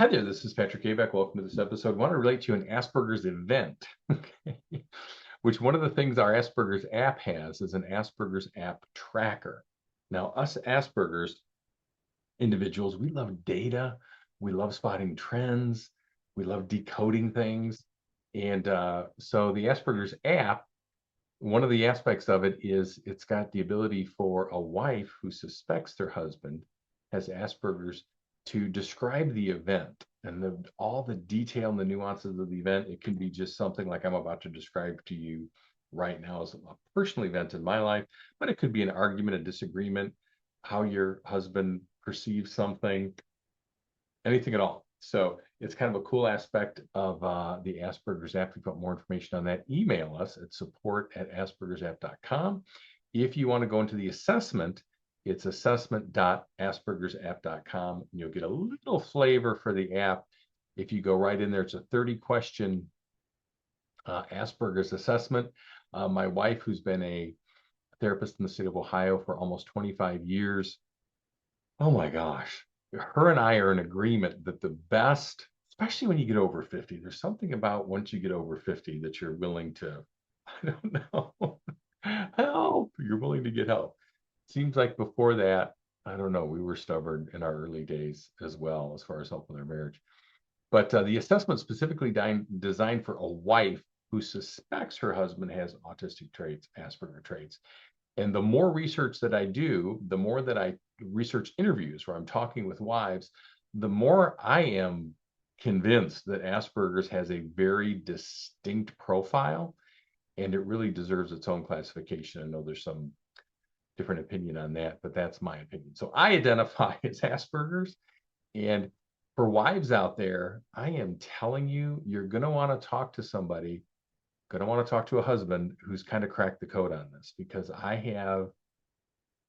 Hi there, this is Patrick Abeck. Welcome to this episode. I want to relate to you an Asperger's event, okay? Which one of the things our Asperger's app has is an Asperger's app tracker. Now, us Asperger's individuals, we love data, we love spotting trends, we love decoding things. And so the Asperger's app, one of the aspects of it is it's got the ability for a wife who suspects their husband has Asperger's to describe the event and all the detail and the nuances of the event. It can be just something like I'm about to describe to you right now as a personal event in my life, but it could be an argument, a disagreement, how your husband perceives something, anything at all. So it's kind of a cool aspect of the Asperger's app. If you want more information on that, email us at support@aspergersapp.com. If you want to go into the assessment, it's assessment.aspergersapp.com. And you'll get a little flavor for the app. If you go right in there, it's a 30-question Asperger's assessment. My wife, who's been a therapist in the state of Ohio for almost 25 years, oh my gosh, her and I are in agreement that the best, especially when you get over 50, there's something about once you get over 50 that you're willing to, I don't know, help. You're willing to get help. Seems like before that, I don't know, we were stubborn in our early days as well as far as help with our marriage. But the assessment specifically designed for a wife who suspects her husband has autistic traits, Asperger traits. And the more research that I do, the more that I research interviews where I'm talking with wives, the more I am convinced that Asperger's has a very distinct profile and it really deserves its own classification. I know there's some different opinion on that, but that's my opinion. So I identify as Asperger's. And for wives out there, I am telling you, you're going to want to talk to somebody, going to want to talk to a husband who's kind of cracked the code on this, because I have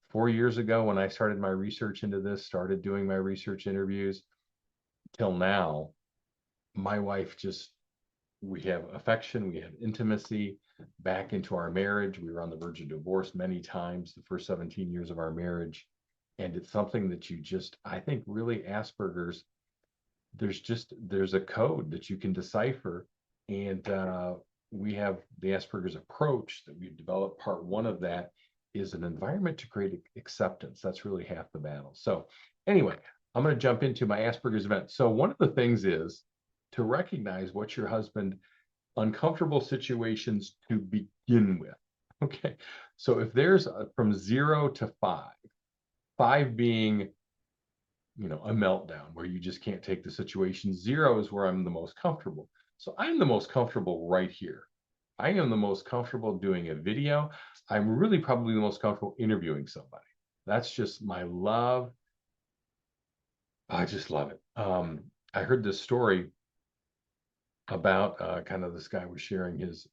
4 years ago when I started my research into this, started doing my research interviews till now, my wife just, we have affection, we have intimacy back into our marriage. We were on the verge of divorce many times the first 17 years of our marriage. And it's something that you just, I think really Asperger's, there's a code that you can decipher. And we have the Asperger's approach that we've developed. Part one of that is an environment to create acceptance. That's really half the battle. So anyway, I'm going to jump into my Asperger's event. So one of the things is to recognize what your husband uncomfortable situations to begin with. Okay. So if there's from 0 to 5, 5 being, a meltdown where you just can't take the situation. 0 is where I'm the most comfortable. So I'm the most comfortable right here. I am the most comfortable doing a video. I'm really probably the most comfortable interviewing somebody. That's just my love. I just love it. I heard this story about kind of this guy was sharing his.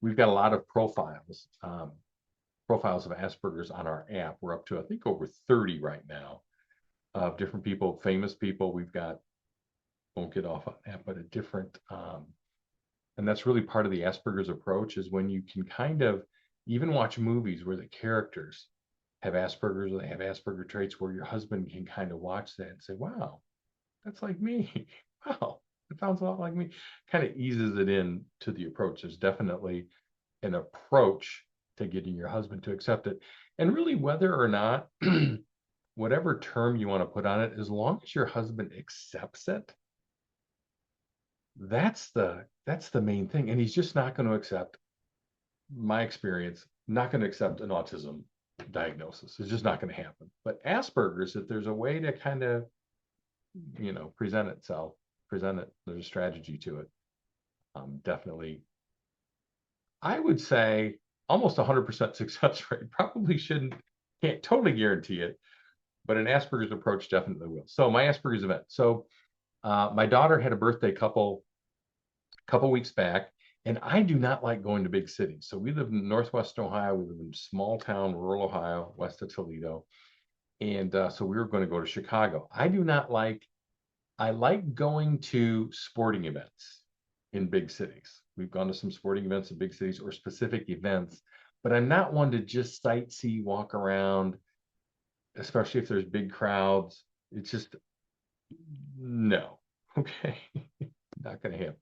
We've got a lot of profiles of Asperger's on our app. We're up to, I think, over 30 right now of different people, famous people. We've got, won't get off on that, but a different, and that's really part of the Asperger's approach is when you can kind of even watch movies where the characters have Asperger's or they have Asperger traits, where your husband can kind of watch that and say, wow, that's like me. Wow, it sounds a lot like me. Kind of eases it in to the approach. There's definitely an approach to getting your husband to accept it. And really, whether or not, whatever term you want to put on it, as long as your husband accepts it, that's the main thing. And he's just not going to accept, my experience, not going to accept an autism diagnosis. It's just not going to happen. But Asperger's, if there's a way to kind of, present itself, present it, there's a strategy to it. Definitely, I would say almost 100% success rate. Probably shouldn't, can't totally guarantee it, but an Asperger's approach definitely will. So my Asperger's event. So my daughter had a birthday couple weeks back, and I do not like going to big cities. So we live in Northwest Ohio. We live in small town, rural Ohio, west of Toledo, and so we were going to go to Chicago. I do not like. I like going to sporting events in big cities. We've gone to some sporting events in big cities or specific events, but I'm not one to just sightsee, walk around, especially if there's big crowds. It's just No. Okay. Not going to happen.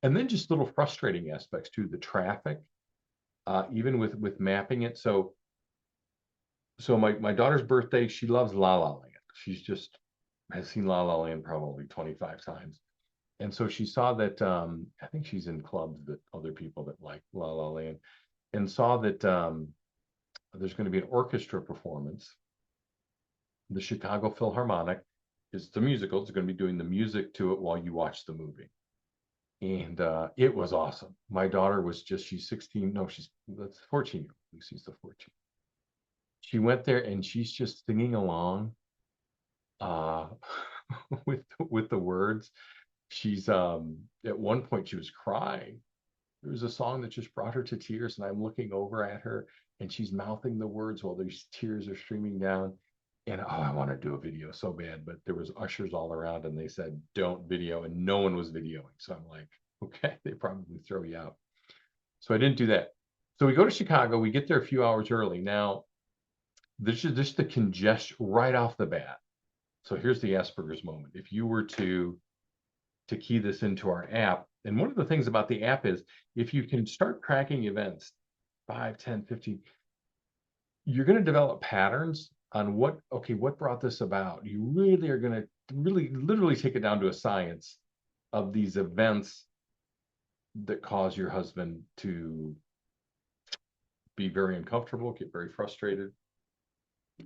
And then just little frustrating aspects too, the traffic, even with mapping it. So my daughter's birthday, she loves La La Land. She's just has seen La La Land probably 25 times. And so she saw that I think she's in clubs that other people that like La La Land, and saw that there's going to be an orchestra performance. The Chicago Philharmonic is the musical. It's going to be doing the music to it while you watch the movie. And it was awesome. My daughter was just, she's 16. No, that's 14. She's the 14. She went there and she's just singing along uh, with the words. She's at one point she was crying. There was a song that just brought her to tears, and I'm looking over at her and she's mouthing the words while these tears are streaming down. And oh, I want to do a video so bad, but there was ushers all around and they said don't video, and no one was videoing. So I'm like, okay, they probably throw you out. So I didn't do that. So we go to Chicago. We get there a few hours early. Now, this is the congestion right off the bat. So here's the Asperger's moment. If you were to key this into our app, and one of the things about the app is if you can start tracking events 5, 10, 15, you're going to develop patterns on what brought this about. You really are going to really literally take it down to a science of these events that cause your husband to be very uncomfortable, get very frustrated.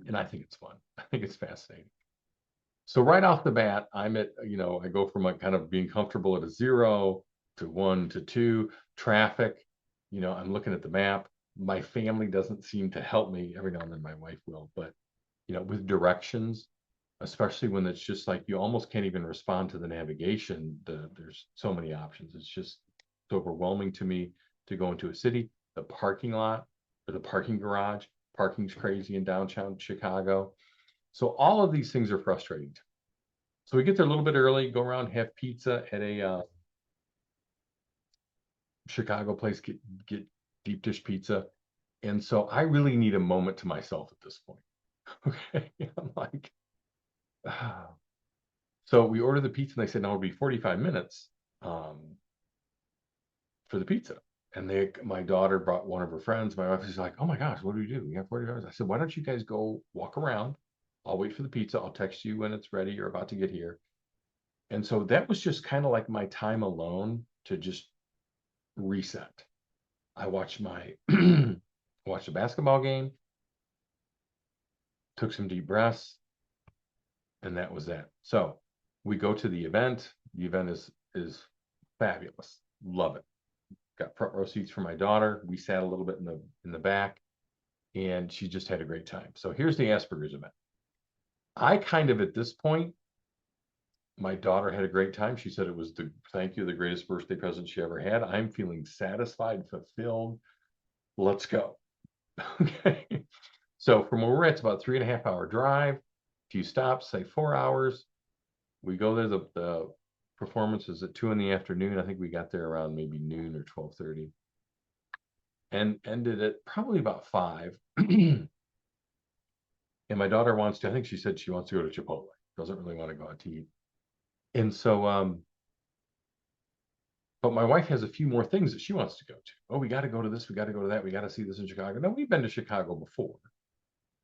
And I think it's fun. I think it's fascinating. So right off the bat, I go from like kind of being comfortable at a 0 to 1 to 2. Traffic, I'm looking at the map. My family doesn't seem to help me. Every now and then my wife will, but with directions, especially when it's just like you almost can't even respond to the navigation. There's so many options. It's overwhelming to me to go into a city. The parking lot or the parking garage, parking's crazy in downtown Chicago. So all of these things are frustrating. So we get there a little bit early, go around, have pizza at a Chicago place, get deep dish pizza. And so I really need a moment to myself at this point. Okay. I'm like, ah. So we ordered the pizza and they said, no, it'll be 45 minutes for the pizza. And my daughter brought one of her friends. My wife was like, oh my gosh, what do we do? We have 45 minutes. I said, why don't you guys go walk around? I'll wait for the pizza. I'll text you when it's ready. You're about to get here. And so that was just kind of like my time alone to just reset. I watched my watched a basketball game, took some deep breaths, and that was that. So we go to the event. The event is fabulous. Love it. Got front row seats for my daughter. We sat a little bit in the back, and she just had a great time. So here's the Asperger's event. I kind of at this point, my daughter had a great time. She said it was the greatest birthday present she ever had. I'm feeling satisfied, fulfilled. Let's go. Okay. So from where we're at, it's about 3.5 hour drive. A few stops, say 4 hours. We go there. The performance is at 2 in the afternoon. I think we got there around maybe noon or 12:30, and ended at probably about 5. And my daughter I think she said she wants to go to Chipotle. Doesn't really want to go out to eat. And so, but my wife has a few more things that she wants to go to. Oh, we got to go to this. We got to go to that. We got to see this in Chicago. No, we've been to Chicago before.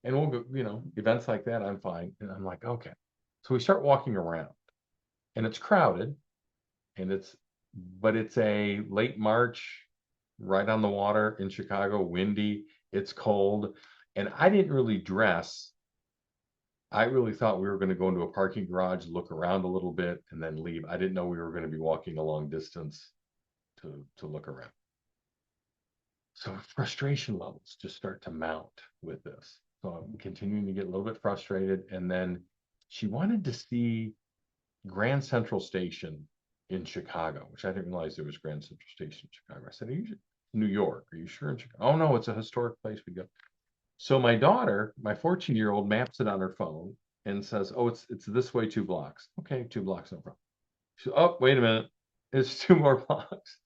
And we'll go, events like that, I'm fine. And I'm like, okay. So we start walking around and it's crowded and but it's a late March, right on the water in Chicago, windy, it's cold. And I didn't really dress. I really thought we were going to go into a parking garage, look around a little bit, and then leave. I didn't know we were going to be walking a long distance to look around. So frustration levels just start to mount with this. So I'm continuing to get a little bit frustrated. And then she wanted to see Grand Central Station in Chicago, which I didn't realize there was Grand Central Station in Chicago. I said, are you New York? Are you sure in Chicago? Oh no, it's a historic place we go. So my daughter, my 14-year-old, maps it on her phone and says, oh, it's this way 2 blocks. Okay, 2 blocks, no problem. She said, oh, wait a minute. It's 2 more blocks.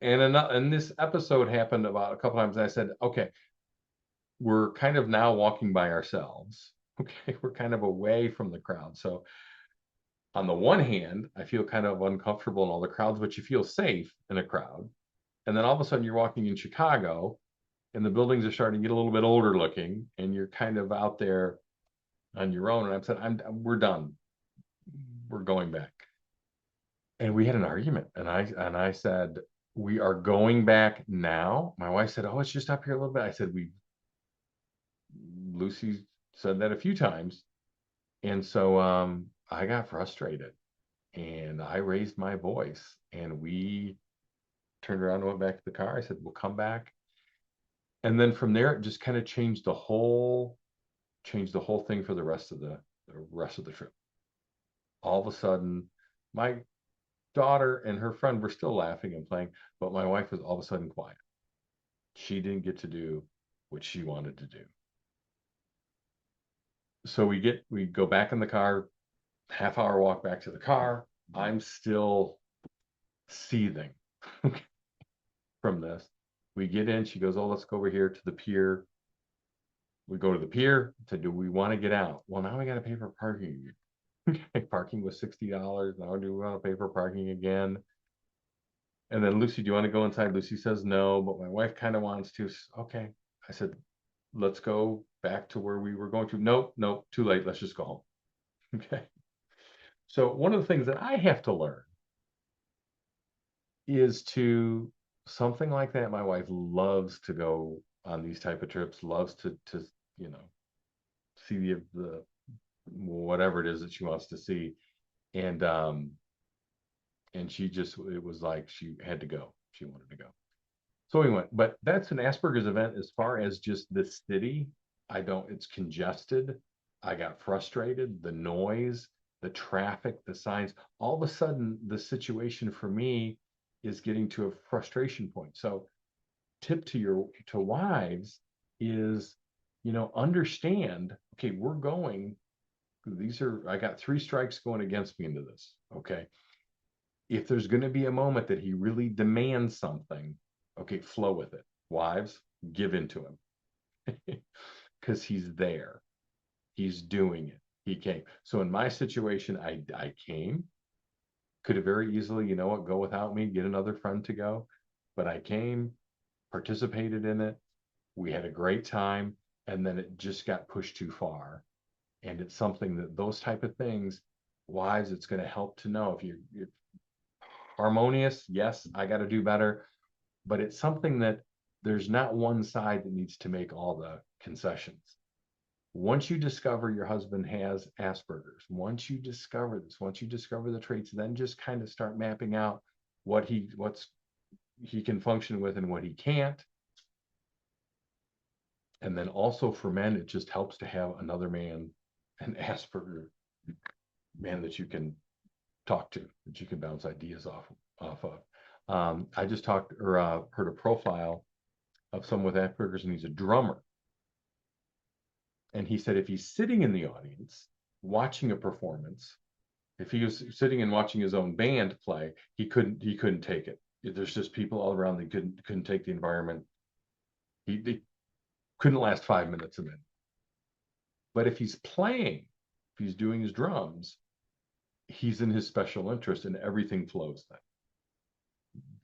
And this episode happened about a couple times. And I said, okay, we're kind of now walking by ourselves. Okay, we're kind of away from the crowd. So on the one hand, I feel kind of uncomfortable in all the crowds, but you feel safe in a crowd. And then all of a sudden you're walking in Chicago and the buildings are starting to get a little bit older looking and you're kind of out there on your own. And I said, we're done. We're going back. And we had an argument. And I said, we are going back now. My wife said, oh, it's just up here a little bit. I said, Lucy said that a few times. And so I got frustrated and I raised my voice and we turned around and went back to the car. I said, we'll come back. And then from there, it just kind of changed the whole thing for the rest of the trip. All of a sudden, my daughter and her friend were still laughing and playing, but my wife was all of a sudden quiet. She didn't get to do what she wanted to do. So we go back in the car, half hour walk back to the car. I'm still seething from this. We get in, she goes, oh, let's go over here to the pier. We go to the pier. Said, do we want to get out? Well, now we got to pay for parking. Parking was $60. Now do we want to pay for parking again? And then Lucy, do you want to go inside? Lucy says no, but my wife kind of wants to. Okay. I said, let's go back to where we were going to. Nope, nope, too late. Let's just go home. Okay. So one of the things that I have to learn is to something like that. My wife loves to go on these type of trips, loves to you know see the whatever it is that she wants to see. And she just, it was like she had to go. She wanted to go. So we went. But that's an Asperger's event as far as just the city. It's congested. I got frustrated. The noise, the traffic, the signs. All of a sudden, the situation for me is getting to a frustration point. So tip to wives is, understand, okay, I got 3 strikes going against me into this. Okay. If there's going to be a moment that he really demands something, okay, flow with it. Wives, give into him because he's there. He's doing it. He came. So in my situation, I came. Could have very easily, go without me, get another friend to go. But I came, participated in it. We had a great time. And then it just got pushed too far. And it's something that those type of things, wives, it's going to help to know if you're harmonious. Yes, I got to do better. But it's something that there's not one side that needs to make all the concessions. Once you discover your husband has Asperger's, once you discover the traits, then just kind of start mapping out what he can function with and what he can't. And then also for men, it just helps to have another man, an Asperger man that you can talk to, that you can bounce ideas off of. I just heard a profile of someone with Asperger's, and he's a drummer. And he said if he's sitting in the audience watching a performance, if he was sitting and watching his own band play, he couldn't take it. There's just people all around that couldn't take the environment. He couldn't last 5 minutes a minute. But if he's playing, if he's doing his drums, he's in his special interest and everything flows then.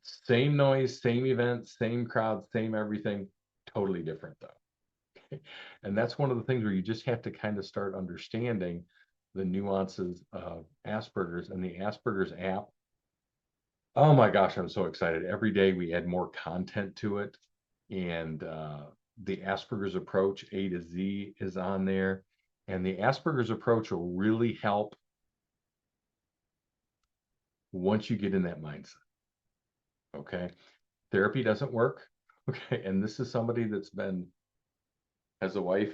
Same noise, same event, same crowd, same everything, totally different though. And that's one of the things where you just have to kind of start understanding the nuances of Asperger's. And the Asperger's app, oh my gosh, I'm so excited. Every day we add more content to it. And the Asperger's approach A to Z is on there. And the Asperger's approach will really help once you get in that mindset. Okay. Therapy doesn't work. Okay. And this is somebody has a wife,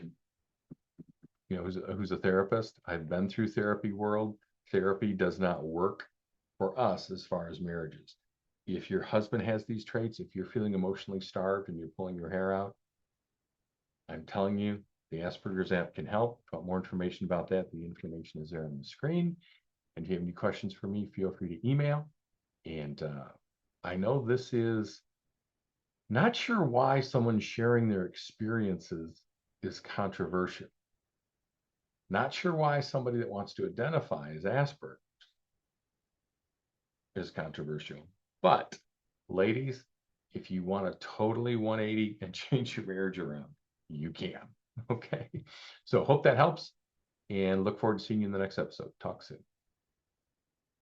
who's a therapist. I've been through therapy world. Therapy does not work for us as far as marriages. If your husband has these traits, if you're feeling emotionally starved and you're pulling your hair out, I'm telling you, the Asperger's app can help. If you want more information about that, the information is there on the screen. And if you have any questions for me, feel free to email. And I know this is not sure why someone sharing their experiences is controversial. Not sure why somebody that wants to identify as Asperger's is controversial. But ladies, if you want to totally 180 and change your marriage around, you can. Okay. So hope that helps and look forward to seeing you in the next episode. Talk soon.